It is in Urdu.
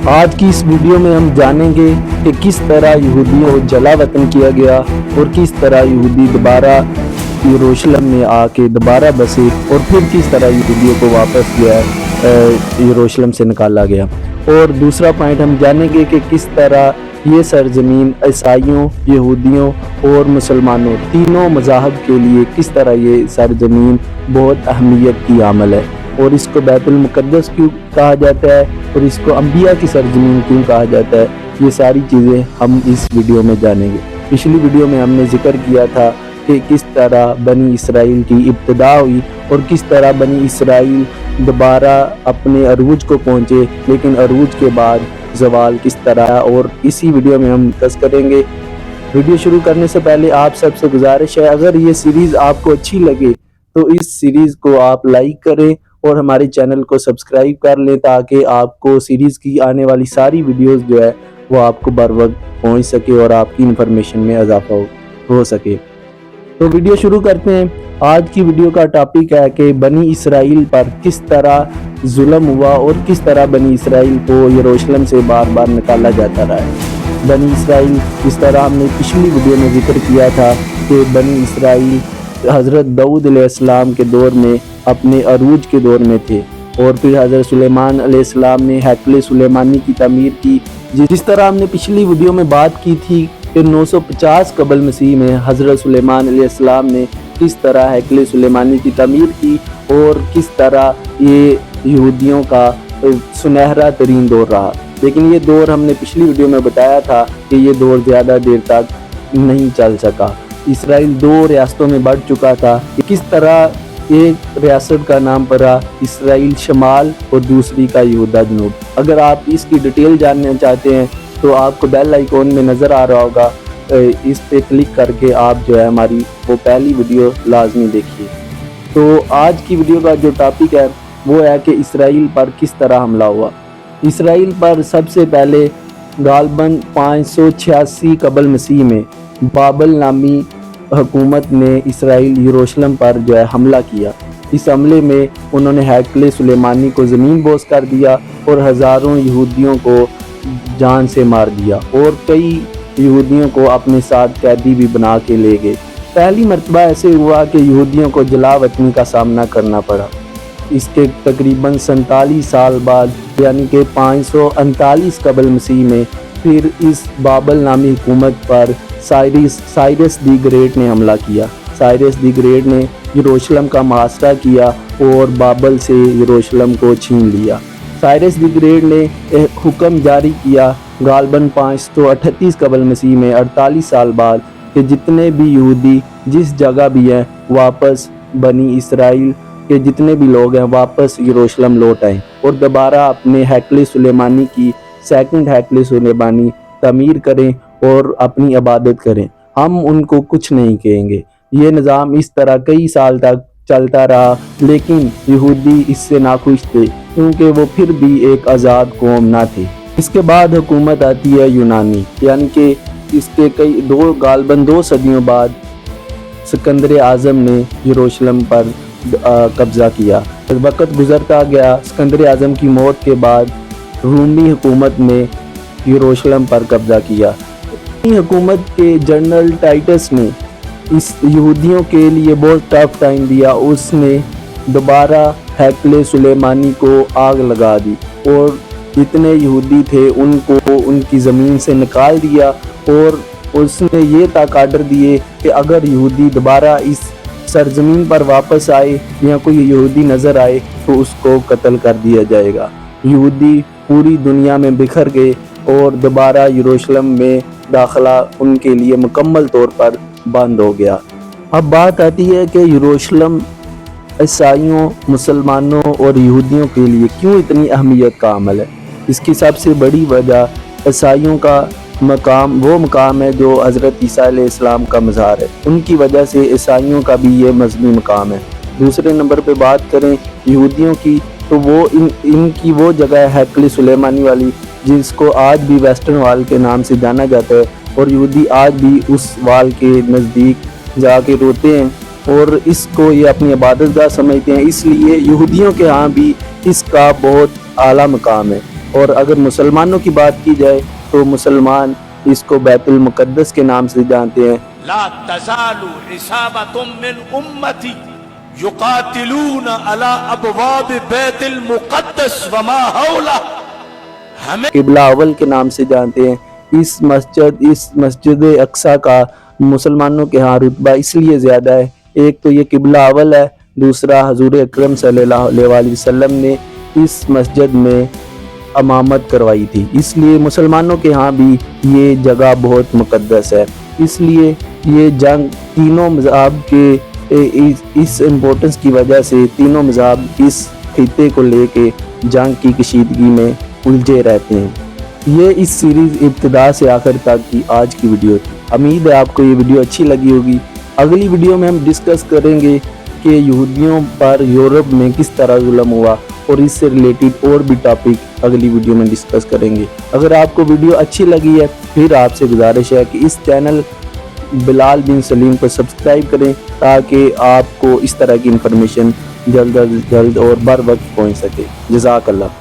آج کی اس ویڈیو میں ہم جانیں گے کہ کس طرح یہودیوں کو جلا وطن کیا گیا اور کس طرح یہودی دوبارہ یروشلم میں آ کے دوبارہ بسے اور پھر کس طرح یہودیوں کو واپس یروشلم سے نکالا گیا۔ اور دوسرا پوائنٹ ہم جانیں گے کہ کس طرح یہ سرزمین عیسائیوں، یہودیوں اور مسلمانوں تینوں مذاہب کے لیے کس طرح یہ سرزمین بہت اہمیت کی حامل ہے، اور اس کو بیت المقدس کیوں کہا جاتا ہے اور اس کو انبیاء کی سرزمین کیوں کہا جاتا ہے۔ یہ ساری چیزیں ہم اس ویڈیو میں جانیں گے۔ پچھلی ویڈیو میں ہم نے ذکر کیا تھا کہ کس طرح بنی اسرائیل کی ابتدا ہوئی اور کس طرح بنی اسرائیل دوبارہ اپنے عروج کو پہنچے، لیکن عروج کے بعد زوال کس طرح، اور اسی ویڈیو میں ہم ڈسکس کریں گے۔ ویڈیو شروع کرنے سے پہلے آپ سب سے گزارش ہے، اگر یہ سیریز آپ کو اچھی لگے تو اس سیریز کو آپ لائک کریں اور ہمارے چینل کو سبسکرائب کر لیں تاکہ آپ کو سیریز کی آنے والی ساری ویڈیوز جو ہے وہ آپ کو بر وقت پہنچ سکے اور آپ کی انفارمیشن میں اضافہ ہو سکے۔ تو ویڈیو شروع کرتے ہیں۔ آج کی ویڈیو کا ٹاپک ہے کہ بنی اسرائیل پر کس طرح ظلم ہوا اور کس طرح بنی اسرائیل کو یروشلم سے بار بار نکالا جاتا رہا ہے۔ بنی اسرائیل اس طرح ہم نے پچھلی ویڈیو میں ذکر کیا تھا کہ بنی اسرائیل حضرت داؤد علیہ السلام کے دور میں اپنے عروج کے دور میں تھے، اور پھر حضرت سلیمان علیہ السلام نے ہیکل سلیمانی کی تعمیر کی۔ جس طرح ہم نے پچھلی ویڈیو میں بات کی تھی کہ 950 قبل مسیح میں حضرت سلیمان علیہ السلام نے کس طرح ہیکل سلیمانی کی تعمیر کی اور کس طرح یہ یہودیوں کا سنہرا ترین دور رہا، لیکن یہ دور ہم نے پچھلی ویڈیو میں بتایا تھا کہ یہ دور زیادہ دیر تک نہیں چل سکا۔ اسرائیل دو ریاستوں میں بڑھ چکا تھا۔ کس طرح ایک ریاست کا نام پڑا اسرائیل شمال اور دوسری کا یہودا جنوب۔ اگر آپ اس کی ڈیٹیل جاننا چاہتے ہیں تو آپ کو بیل آئیکن میں نظر آ رہا ہوگا، اس پہ کلک کر کے آپ جو ہے ہماری وہ پہلی ویڈیو لازمی دیکھیے۔ تو آج کی ویڈیو کا جو ٹاپک ہے وہ ہے کہ اسرائیل پر کس طرح حملہ ہوا۔ اسرائیل پر سب سے پہلے غالباً 586 قبل مسیح میں بابل نامی حکومت نے اسرائیل یروشلم پر جو ہے حملہ کیا۔ اس حملے میں انہوں نے ہیکل سلیمانی کو زمین بوس کر دیا اور ہزاروں یہودیوں کو جان سے مار دیا، اور کئی یہودیوں کو اپنے ساتھ قیدی بھی بنا کے لے گئے۔ پہلی مرتبہ ایسے ہوا کہ یہودیوں کو جلا وطنی کا سامنا کرنا پڑا۔ اس کے تقریباً 47 سال بعد یعنی کہ 539 قبل مسیح میں پھر اس بابل نامی حکومت پر سائرس دی گریٹ نے حملہ کیا۔ سائرس دی گریٹ نے یروشلم کا محاصرہ کیا اور بابل سے یروشلم کو چھین لیا۔ سائرس دی گریٹ نے ایک حکم جاری کیا غالباً 538 قبل مسیح میں 48 سال بعد کہ جتنے بھی یہودی جس جگہ بھی ہیں واپس بنی اسرائیل کے جتنے بھی لوگ ہیں واپس یروشلم لوٹ آئیں اور دوبارہ اپنے ہیکل سلیمانی کی سیکنڈ ہیکل سلیمانی تعمیر کریں اور اپنی عبادت کریں، ہم ان کو کچھ نہیں کہیں گے۔ یہ نظام اس طرح کئی سال تک چلتا رہا، لیکن یہودی اس سے ناخوش تھے کیونکہ وہ پھر بھی ایک آزاد قوم نہ تھے۔ اس کے بعد حکومت آتی ہے یونانی، یعنی کہ اس کے غالباً 2 صدیوں بعد سکندر اعظم نے یروشلم پر قبضہ کیا۔ وقت گزرتا گیا، سکندر اعظم کی موت کے بعد رومی حکومت نے یروشلم پر قبضہ کیا۔ حکومت کے جنرل ٹائٹس نے اس یہودیوں کے لیے بہت ٹف ٹائم دیا۔ اس نے دوبارہ ہیکل سلیمانی کو آگ لگا دی اور جتنے یہودی تھے ان کو ان کی زمین سے نکال دیا، اور اس نے یہ تک آرڈر دیے کہ اگر یہودی دوبارہ اس سرزمین پر واپس آئے یا کوئی یہودی نظر آئے تو اس کو قتل کر دیا جائے گا۔ یہودی پوری دنیا میں بکھر گئے اور دوبارہ یروشلم میں داخلہ ان کے لیے مکمل طور پر بند ہو گیا۔ اب بات آتی ہے کہ یروشلم عیسائیوں، مسلمانوں اور یہودیوں کے لیے کیوں اتنی اہمیت کا عمل ہے۔ اس کی سب سے بڑی وجہ عیسائیوں کا وہ مقام ہے جو حضرت عیسیٰ علیہ السلام کا مزار ہے، ان کی وجہ سے عیسائیوں کا بھی یہ مذہبی مقام ہے۔ دوسرے نمبر پہ بات کریں یہودیوں کی تو وہ ان کی وہ جگہ ہے ہیکل سلیمانی والی، جس کو آج بھی ویسٹرن وال کے نام سے جانا جاتا ہے، اور یہودی آج بھی اس وال کے نزدیک جا کے روتے ہیں اور اس کو یہ اپنی عبادت گاہ سمجھتے ہیں۔ اس لیے یہودیوں کے ہاں بھی اس کا بہت اعلیٰ مقام ہے۔ اور اگر مسلمانوں کی بات کی جائے تو مسلمان اس کو بیت المقدس کے نام سے جانتے ہیں۔ لا تزال عصابة من امتی یقاتلون علی ابواب بیت المقدس وما حولہ، ہمیں قبلہ اول کے نام سے جانتے ہیں۔ اس مسجد اقصی کا مسلمانوں کے ہاں رتبہ اس لیے زیادہ ہے، ایک تو یہ قبلہ اول ہے، دوسرا حضور اکرم صلی اللہ علیہ وسلم نے اس مسجد میں امامت کروائی تھی، اس لیے مسلمانوں کے ہاں بھی یہ جگہ بہت مقدس ہے۔ اس لیے یہ جنگ تینوں مذہب کے اس امپورٹنس کی وجہ سے تینوں مذہب اس خطے کو لے کے جنگ کی کشیدگی میں الجھے رہتے ہیں۔ یہ اس سیریز ابتدا سے آخر تک کی آج کی ویڈیو تھی۔ امید ہے آپ کو یہ ویڈیو اچھی لگی ہوگی۔ اگلی ویڈیو میں ہم ڈسکس کریں گے کہ یہودیوں پر یورپ میں کس طرح ظلم ہوا، اور اس سے ریلیٹڈ اور بھی ٹاپک اگلی ویڈیو میں ڈسکس کریں گے۔ اگر آپ کو ویڈیو اچھی لگی ہے پھر آپ سے گزارش ہے کہ اس چینل بلال بن سلیم کو سبسکرائب کریں تاکہ آپ کو اس طرح کی انفارمیشن جلد از جلد اور بر وقت پہنچ سکے۔ جزاک اللہ۔